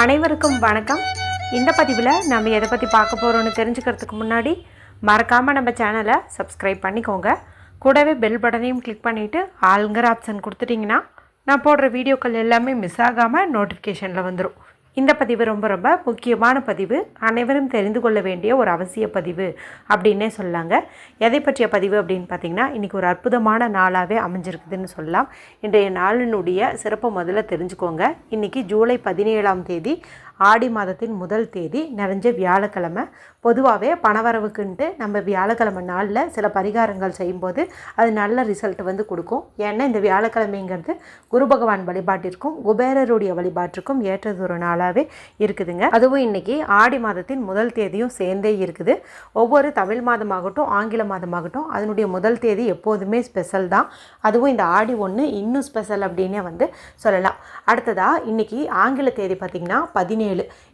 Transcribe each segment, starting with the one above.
அனைவருக்கும் வணக்கம். இந்த பதிவில் நம்ம எதை பற்றி பார்க்க போகிறோன்னு தெரிஞ்சுக்கிறதுக்கு முன்னாடி மறக்காமல் நம்ம சேனலை சப்ஸ்கிரைப் பண்ணிக்கோங்க. கூடவே பெல் பட்டனையும் கிளிக் பண்ணிவிட்டு ஆளுங்கிற ஆப்ஷன் கொடுத்துட்டிங்கன்னா நான் போடுற வீடியோக்கள் எல்லாமே மிஸ் ஆகாமல் நோட்டிஃபிகேஷனில் வந்துடும். இந்த பதிவு ரொம்ப ரொம்ப முக்கியமான பதிவு, அனைவரும் தெரிந்து கொள்ள வேண்டிய ஒரு அவசிய பதிவு அப்படின்னே சொல்லாங்க. எதை பற்றிய பதிவு அப்படின்னு பார்த்திங்கன்னா, இன்றைக்கி ஒரு அற்புதமான நாளாகவே அமைஞ்சிருக்குதுன்னு சொல்லலாம். இன்றைய நாளினுடைய சிறப்பு முதல்ல தெரிஞ்சுக்கோங்க. இன்றைக்கி ஜூலை 17ஆம் தேதி, ஆடி மாதத்தின் முதல் தேதி, நிறைஞ்ச வியாழக்கிழமை. பொதுவாகவே பணவரவுக்குன்ட்டு நம்ம வியாழக்கிழமை நாளில் சில பரிகாரங்கள் செய்யும்போது அது நல்ல ரிசல்ட் வந்து கொடுக்கும். ஏன்னா இந்த வியாழக்கிழமைங்கிறது குரு பகவான் வழிபாட்டிற்கும் குபேரருடைய வழிபாட்டிற்கும் ஏற்றதொரு நாளாகவே இருக்குதுங்க. அதுவும் இன்றைக்கி ஆடி மாதத்தின் முதல் தேதியும் சேர்ந்தே இருக்குது. ஒவ்வொரு தமிழ் மாதமாகட்டும் ஆங்கில மாதமாகட்டும் அதனுடைய முதல் தேதி எப்போதுமே ஸ்பெஷல் தான். அதுவும் இந்த ஆடி 1 இன்னும் ஸ்பெஷல் அப்படின்னே வந்து சொல்லலாம். அடுத்ததாக இன்றைக்கி ஆங்கில தேதி பார்த்திங்கன்னா 17.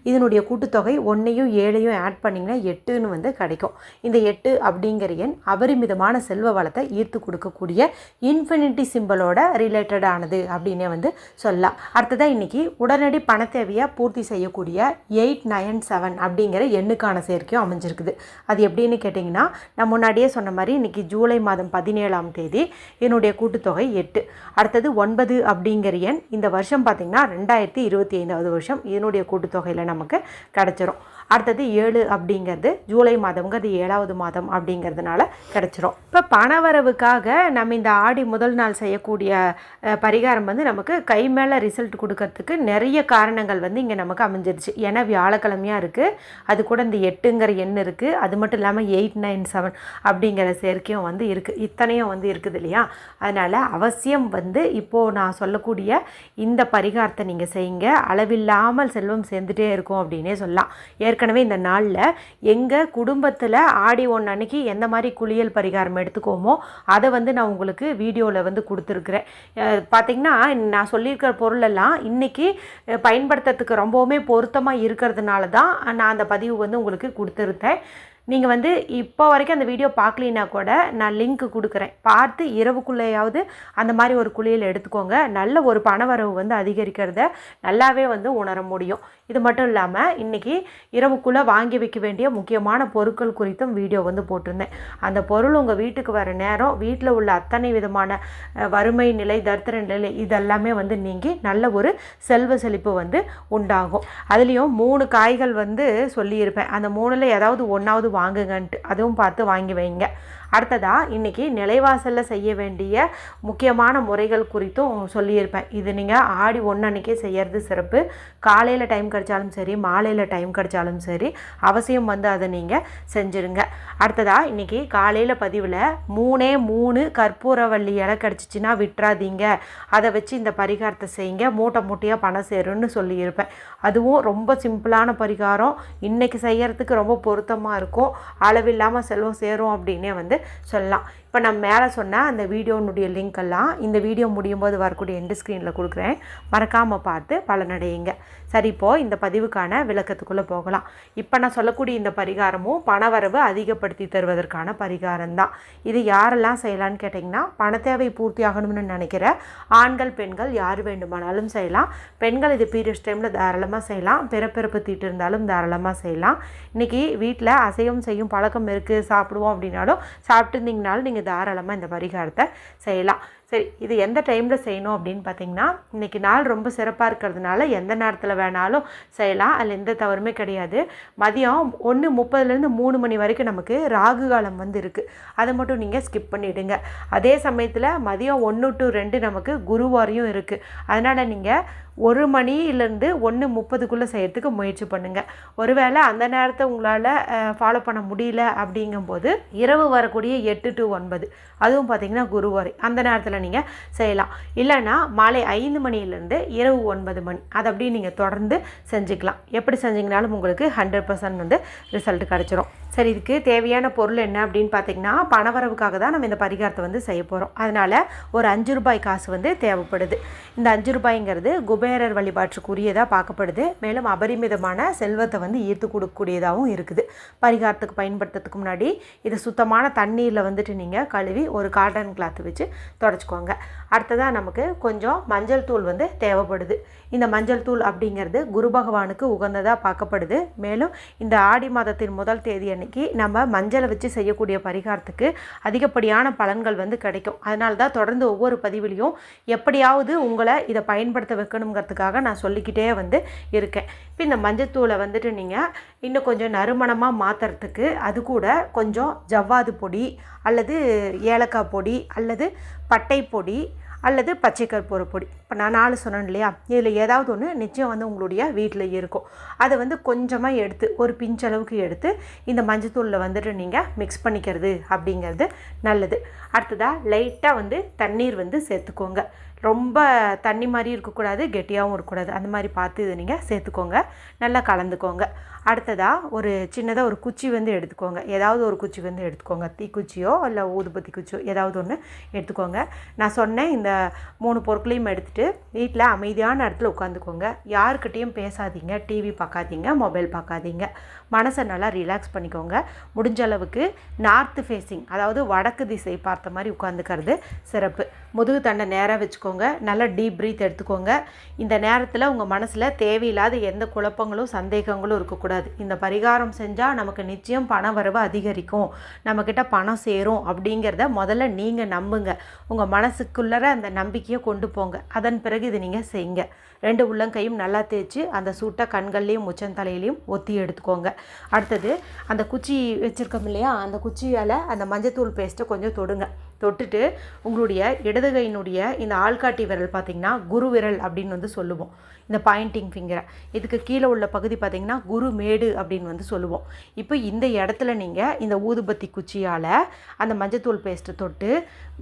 இதனுடைய கூட்டுத்தொகை 1ஐயும் 7ஐயும் ஆட் பண்ணிங்கன்னா 8ன்னு வந்து கிடைக்கும். இந்த 8 அப்படிங்கிற எண் அபரிமிதமான செல்வ வளத்தை ஈர்த்து கொடுக்கக்கூடிய இன்ஃபினிட்டி சிம்பிளோட ரிலேட்டடானது அப்படின்னே வந்து சொல்லலாம். அடுத்ததாக இன்றைக்கி உடனடி பண தேவையை பூர்த்தி செய்யக்கூடிய 897 அப்படிங்கிற எண்ணுக்கான சேர்க்கையும் அமைஞ்சிருக்குது. அது எப்படின்னு கேட்டிங்கன்னா, நான் முன்னாடியே சொன்ன மாதிரி இன்றைக்கி ஜூலை மாதம் 17ஆம் தேதி இதனுடைய கூட்டுத்தொகை 8. அடுத்தது 9 அப்படிங்கிற எண் இந்த வருஷம் பார்த்திங்கன்னா 2025வது வருஷம் இதனுடைய கூட்டுத்தொகையில் நமக்கு கிடச்சிரும். அடுத்தது 7 அப்படிங்கிறது ஜூலை மாதம்ங்கிறது 7வது மாதம் அப்படிங்கிறதுனால கிடச்சிரும். இப்போ பணவரவுக்காக நம்ம இந்த ஆடி முதல் நாள் செய்யக்கூடிய பரிகாரம் வந்து நமக்கு கை மேலே ரிசல்ட் கொடுக்கறதுக்கு நிறைய காரணங்கள் வந்து இங்கே நமக்கு அமைஞ்சிருச்சு. ஏன்னா வியாழக்கிழமையாக இருக்குது, அது கூட இந்த 8ங்கிற எண் இருக்குது, அது மட்டும் இல்லாமல் 897 அப்படிங்கிற சேர்க்கையும் வந்து இருக்குது. இத்தனையும் வந்து இருக்குது இல்லையா? அதனால் அவசியம் வந்து இப்போது நான் சொல்லக்கூடிய இந்த பரிகாரத்தை நீங்கள் செய்யுங்க. அளவில்லாமல் செல்வம் சேர்ந்துட்டே இருக்கும் அப்படின்னே சொல்லலாம். ஏற்கனவே இந்த நாளில் எங்கள் குடும்பத்தில் ஆடி 1 அன்னைக்கு எந்த மாதிரி குளியல் பரிகாரம் எடுத்துக்கோமோ அதை வந்து நான் உங்களுக்கு வீடியோவில் வந்து கொடுத்துருக்குறேன். பார்த்திங்கன்னா நான் சொல்லியிருக்கிற பொருளெல்லாம் இன்றைக்கி பயன்படுத்துறதுக்கு ரொம்பவுமே பொருத்தமாக இருக்கிறதுனால தான் நான் அந்த பதிவு வந்து உங்களுக்கு கொடுத்துருந்தேன். நீங்கள் வந்து இப்போ வரைக்கும் அந்த வீடியோ பார்க்கலினா கூட நான் லிங்க் கொடுக்குறேன், பார்த்து இரவுக்குள்ளேயாவது அந்த மாதிரி ஒரு குளியல் எடுத்துக்கோங்க. நல்ல ஒரு பணவரவு வந்து அதிகரிக்கிறத நல்லாவே வந்து உணர முடியும். இது மட்டும் இல்லாமல் இன்றைக்கி இரவுக்குள்ளே வாங்கி வைக்க வேண்டிய முக்கியமான பொருட்கள் குறித்தும் வீடியோ வந்து போட்டிருந்தேன். அந்த பொருள் உங்கள் வீட்டுக்கு வர நேரம் வீட்டில் உள்ள அத்தனை விதமான வறுமை நிலை, தரித்திர நிலை இதெல்லாமே வந்து நீங்கி நல்ல ஒரு செல்வ செழிப்பு வந்து உண்டாகும். அதுலேயும் 3 காய்கள் வந்து சொல்லியிருப்பேன். அந்த 3ல் ஏதாவது ஒன்றாவது வாங்குங்கன்ட்டு அதுவும் பார்த்து வாங்கி வைங்க. அடுத்ததாக இன்றைக்கி நிலைவாசலில் செய்ய வேண்டிய முக்கியமான முறைகள் குறித்தும் சொல்லியிருப்பேன். இது நீங்கள் ஆடி 1 அன்றைக்கே செய்கிறது சிறப்பு. காலையில் டைம் கிடைச்சாலும் சரி, மாலையில் டைம் கிடைச்சாலும் சரி, அவசியம் வந்து அதை நீங்கள் செஞ்சுருங்க. அடுத்ததாக இன்றைக்கி காலையில் பதிவில் 3 கற்பூரவள்ளி இலை கிடச்சிச்சின்னா விட்டுறாதீங்க, அதை வச்சு இந்த பரிகாரத்தை செய்யுங்க, மூட்டை மூட்டையாக பணம் சேரும்னு சொல்லியிருப்பேன். அதுவும் ரொம்ப சிம்பிளான பரிகாரம், இன்றைக்கி செய்கிறதுக்கு ரொம்ப பொருத்தமாக இருக்கும், அளவில்லாமல் செல்வம் சேரும் அப்படின்னே வந்து சொல்லலாம். இப்போ நான் மேலே சொன்ன அந்த வீடியோனுடைய லிங்க் எல்லாம் இந்த வீடியோ முடியும் போது வரக்கூடிய எண்டு ஸ்க்ரீனில் கொடுக்குறேன், மறக்காமல் பார்த்து பலனடையுங்க. சரி, இப்போது இந்த பதிவுக்கான விளக்கத்துக்குள்ளே போகலாம். இப்போ நான் சொல்லக்கூடிய இந்த பரிகாரமும் பணவரவு அதிகப்படுத்தி தருவதற்கான பரிகாரம் தான். இது யாரெல்லாம் செய்யலான்னு கேட்டிங்கன்னா, பண தேவை பூர்த்தி ஆகணும்னு நினைக்கிற ஆண்கள் பெண்கள் யார் வேண்டுமானாலும் செய்யலாம். பெண்கள் இது பீரியட்ஸ் டைமில் தாராளமாக செய்யலாம், பிறப்பிறப்பு தீட்டு இருந்தாலும் தாராளமாக செய்யலாம். இன்றைக்கி வீட்டில் அசைவம் செய்யும் பழக்கம் இருக்குது, சாப்பிடுவோம் அப்படின்னாலும் சாப்பிட்டு இருந்தீங்கனாலும் நீங்கள் தாராளமாக இந்த பரிகாரத்தை செய்யலாம். சரி, இது எந்த டைமில் செய்யணும் அப்படின்னு பார்த்திங்கன்னா, இன்றைக்கி நாள் ரொம்ப சிறப்பாக இருக்கிறதுனால எந்த நேரத்தில் வேணாலும் செய்யலாம், அதில் எந்த தவறுமே கிடையாது. மதியம் 1:30லேருந்து 3 மணி வரைக்கும் நமக்கு ராகு காலம் வந்து இருக்குது, அதை மட்டும் நீங்கள் ஸ்கிப் பண்ணிவிடுங்க. அதே சமயத்தில் மதியம் 1 to 2 நமக்கு குருவாரியும் இருக்குது. அதனால் நீங்கள் 1 மணிலேருந்து 1:30க்குள்ளே செய்கிறதுக்கு முயற்சி பண்ணுங்கள். ஒருவேளை அந்த நேரத்தை உங்களால் ஃபாலோ பண்ண முடியல அப்படிங்கும்போது இரவு வரக்கூடிய 8 to 9 அதுவும் பார்த்திங்கன்னா குருவாரி, அந்த நேரத்தில் நீங்கள் செய்யலாம். இல்லைன்னா மாலை 5 மணிலேருந்து இரவு 9 மணி அதை அப்படியே நீங்கள் தொடர்ந்து செஞ்சுக்கலாம். எப்படி செஞ்சிங்கனாலும் உங்களுக்கு 100% வந்து ரிசல்ட் கிடச்சிரும். சரி, இதுக்கு தேவையான பொருள் என்ன அப்படின்னு பார்த்திங்கன்னா, பணவரவுக்காக தான் நம்ம இந்த பரிகாரத்தை வந்து செய்ய போகிறோம். அதனால் ஒரு 5 ரூபாய் காசு வந்து தேவைப்படுது. இந்த 5 ரூபாய்ங்கிறது குபேரர் வழிபாட்டுக்குரியதாக பார்க்கப்படுது. மேலும் அபரிமிதமான செல்வத்தை வந்து ஈர்த்து கொடுக்கக்கூடியதாகவும் இருக்குது. பரிகாரத்துக்கு பயன்படுத்துறதுக்கு முன்னாடி இதை சுத்தமான தண்ணீரில் வந்துட்டு நீங்கள் கழுவி ஒரு காட்டன் கிளாத் வச்சு தொடச்சிக்கோங்க. அடுத்ததாக நமக்கு கொஞ்சம் மஞ்சள் தூள் வந்து தேவைப்படுது. இந்த மஞ்சள் தூள் அப்படிங்கிறது குரு பகவானுக்கு உகந்ததாக பார்க்கப்படுது. மேலும் இந்த ஆடி மாதத்தின் முதல் தேதி அன்னைக்கு நம்ம மஞ்சளை வச்சு செய்யக்கூடிய பரிகாரத்துக்கு அதிகப்படியான பலன்கள் வந்து கிடைக்கும். அதனால தான் தொடர்ந்து ஒவ்வொரு பதிவிலையும் எப்படியாவது உங்களை இதை பயன்படுத்த வைக்கணுங்கிறதுக்காக நான் சொல்லிக்கிட்டே வந்து இருக்கேன். இப்போ இந்த மஞ்சத்தூளை வந்துட்டு நீங்கள் இன்னும் கொஞ்சம் நறுமணமாக மாற்றுறதுக்கு அது கூட கொஞ்சம் ஜவ்வாது பொடி அல்லது ஏலக்காய் பொடி அல்லது பட்டை பொடி அல்லது பச்சை கற்பூர பொடி, இப்போ நான் 4 சொன்னேன் இல்லையா, இதில் ஏதாவது ஒன்று நிச்சயம் வந்து உங்களுடைய வீட்டில் இருக்கும். அதை வந்து கொஞ்சமாக எடுத்து ஒரு பிஞ்சளவுக்கு எடுத்து இந்த மஞ்சத்தூளில் வந்துட்டு நீங்கள் மிக்ஸ் பண்ணிக்கிறது அப்படிங்கிறது நல்லது. அடுத்ததாக லைட்டாக வந்து தண்ணீர் வந்து சேர்த்துக்கோங்க. ரொம்ப தண்ணி மாதிரி இருக்கக்கூடாது, கெட்டியாகவும் இருக்கக்கூடாது, அந்த மாதிரி பார்த்து இதை நீங்கள் சேர்த்துக்கோங்க. நல்லா கலந்துக்கோங்க. அடுத்ததாக ஒரு சின்னதாக ஒரு குச்சி வந்து எடுத்துக்கோங்க. ஏதாவது ஒரு குச்சி வந்து எடுத்துக்கோங்க. தீக்குச்சியோ இல்லை ஊதுபத்தி குச்சியோ ஏதாவது ஒன்று எடுத்துக்கோங்க. நான் சொன்னேன் இந்த 3 பொருட்களையும் எடுத்துகிட்டு வீட்டில் அமைதியான இடத்துல உட்காந்துக்கோங்க. யாருக்கிட்டேயும் பேசாதீங்க, டிவி பார்க்காதீங்க, மொபைல் பார்க்காதீங்க. மனசை நல்லா ரிலாக்ஸ் பண்ணிக்கோங்க. முடிஞ்ச அளவுக்கு நார்த்து ஃபேஸிங், அதாவது வடக்கு திசை பார்த்த மாதிரி உட்காந்துக்கிறது சிறப்பு. முதுகு தண்டை நேராக வச்சுக்கோங்க. நல்லா டீப் ப்ரீத் எடுத்துக்கோங்க. இந்த நேரத்தில் உங்கள் மனசில் தேவையில்லாத எந்த குழப்பங்களும் சந்தேகங்களும் இருக்கக்கூடாது. இந்த பரிகாரம் செஞ்சால் நமக்கு நிச்சயம் பண வரவு அதிகரிக்கும், நம்மக்கிட்ட பணம் சேரும் அப்படிங்கிறத முதல்ல நீங்கள் நம்புங்க. உங்கள் மனசுக்குள்ளற அந்த நம்பிக்கையை கொண்டு போங்க. அதன் பிறகு இதை நீங்கள் செய்யுங்க. 2 உள்ளங்கையும் நல்லா தேய்ச்சி அந்த சூட்டை கண்கள்லேயும் உச்சந்தலையிலையும் ஒத்தி எடுத்துக்கோங்க. அடுத்தது அந்த குச்சி வச்சுருக்கோம் இல்லையா, அந்த குச்சியால் அந்த மஞ்சத்தூள் பேஸ்ட்டை கொஞ்சம் தொடுங்க. தொட்டுட்டு உங்களுடைய இடது கையினுடைய இந்த ஆள்காட்டி விரல் பார்த்திங்கன்னா குரு விரல் அப்படின்னு வந்து சொல்லுவோம். இந்த பாயிண்டிங் ஃபிங்கரை இதுக்கு கீழே உள்ள பகுதி பார்த்திங்கன்னா குரு மேடு அப்படின்னு வந்து சொல்லுவோம். இப்போ இந்த இடத்துல நீங்கள் இந்த ஊதுபத்தி குச்சியால் அந்த மஞ்சத்தூள் பேஸ்ட்டை தொட்டு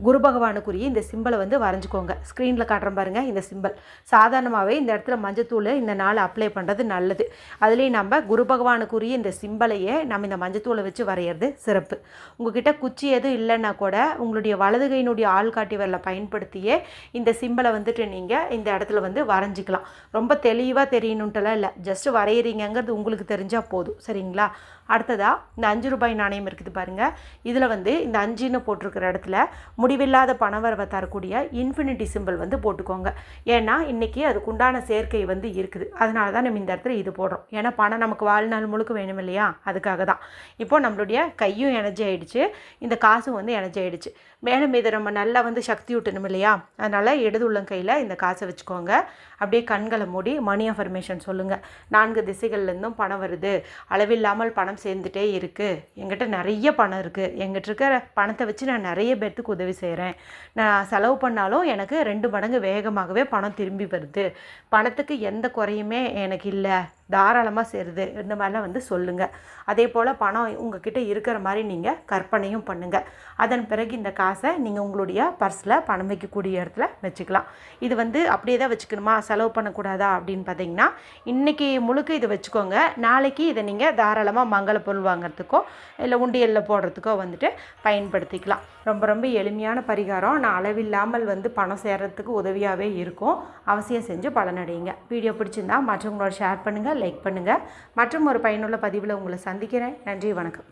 குரு பகவானுக்குரிய இந்த சிம்பிளை வந்து வரைஞ்சிக்கோங்க. ஸ்க்ரீனில் காட்டுறேன் பாருங்கள், இந்த சிம்பிள். சாதாரணமாகவே இந்த இடத்துல மஞ்சத்தூள் இந்த நாள் அப்ளை பண்ணுறது நல்லது. அதுலேயும் நம்ம குரு பகவானுக்குரிய இந்த சிம்பிளையே நம்ம இந்த மஞ்சத்தூளை வச்சு வரைகிறது சிறப்பு. உங்ககிட்ட குச்சி எதுவும் இல்லைன்னா கூட உங்களுடைய வலது கையினுடைய ஆள்காட்டி விரலை பயன்படுத்தியே இந்த சிம்பிளை வந்துட்டு நீங்கள் இந்த இடத்துல வந்து வரைஞ்சிக்கலாம். ரொம்ப தெளிவாக தெரியணுன்ட்டுலாம் இல்லை, ஜஸ்ட்டு வரைகிறீங்கிறது உங்களுக்கு தெரிஞ்சால் போதும். சரிங்களா? அடுத்ததாக இந்த 5 ரூபாய் நாணயம் இருக்குது பாருங்கள். இதில் வந்து இந்த 5ன்னு போட்டிருக்கிற இடத்துல முடிவில்லாத பணவரவை தரக்கூடிய இன்ஃபினிட்டி சிம்பிள் வந்து போட்டுக்கோங்க. ஏன்னா இன்றைக்கி அதுக்குண்டான சேர்க்கை வந்து இருக்குது. அதனால தான் நம்ம இந்த இடத்துல இது போடுறோம். ஏன்னா பணம் நமக்கு வாழ்நாள் முழுக்க வேணும் இல்லையா, அதுக்காக தான். இப்போது நம்மளுடைய கையும் எனர்ஜி ஆகிடுச்சு, இந்த காசும் வந்து எனர்ஜி ஆகிடுச்சு. மேலும் இதை நம்ம நல்லா வந்து சக்தி விட்டணும் இல்லையா, அதனால் இடது உள்ளங்கையில் இந்த காசை வச்சுக்கோங்க. அப்படியே கண்களை மூடி மணி அஃபர்மேஷன் சொல்லுங்கள். 4 திசைகள்லேருந்தும் பணம் வருது, அளவில்லாமல் பணம் சேர்ந்துட்டே இருக்குது, என்கிட்ட நிறைய பணம் இருக்குது, எங்கிட்ட இருக்கிற பணத்தை வச்சு நான் நிறைய பேர்த்துக்கு உதவி செய்கிறேன், நான் செலவு பண்ணாலும் எனக்கு 2 மடங்கு வேகமாகவே பணம் திரும்பி வருது, பணத்துக்கு எந்த குறையுமே எனக்கு இல்லை, தாராளமாக சேருது, இந்த மாதிரிலாம் வந்து சொல்லுங்கள். அதே போல் பணம் உங்ககிட்ட இருக்கிற மாதிரி நீங்கள் கற்பனையும் பண்ணுங்கள். அதன் பிறகு இந்த காசை நீங்கள் உங்களுடைய பர்ஸில் பணம் வைக்கக்கூடிய இடத்துல வச்சுக்கலாம். இது வந்து அப்படியே தான் வச்சுக்கணுமா, செலவு பண்ணக்கூடாதா அப்படின்னு பார்த்தீங்கன்னா இன்றைக்கி முழுக்க இதை வச்சுக்கோங்க. நாளைக்கு இதை நீங்கள் தாராளமாக மங்கள பொருள் வாங்கிறதுக்கோ இல்லை உண்டியலில் போடுறதுக்கோ வந்துட்டு பயன்படுத்திக்கலாம். ரொம்ப ரொம்ப எளிமையான பரிகாரம். நான் அளவில்லாமல் வந்து பணம் சேர்கிறதுக்கு உதவியாகவே இருக்கும். அவசியம் செஞ்சு பலனடையுங்க. வீடியோ பிடிச்சிருந்தா மற்றவங்களோட ஷேர் பண்ணுங்கள், லைக் பண்ணுங்கள். மற்றும் ஒரு பயனுள்ள பதிவில் உங்களை சந்திக்கிறேன். நன்றி, வணக்கம்.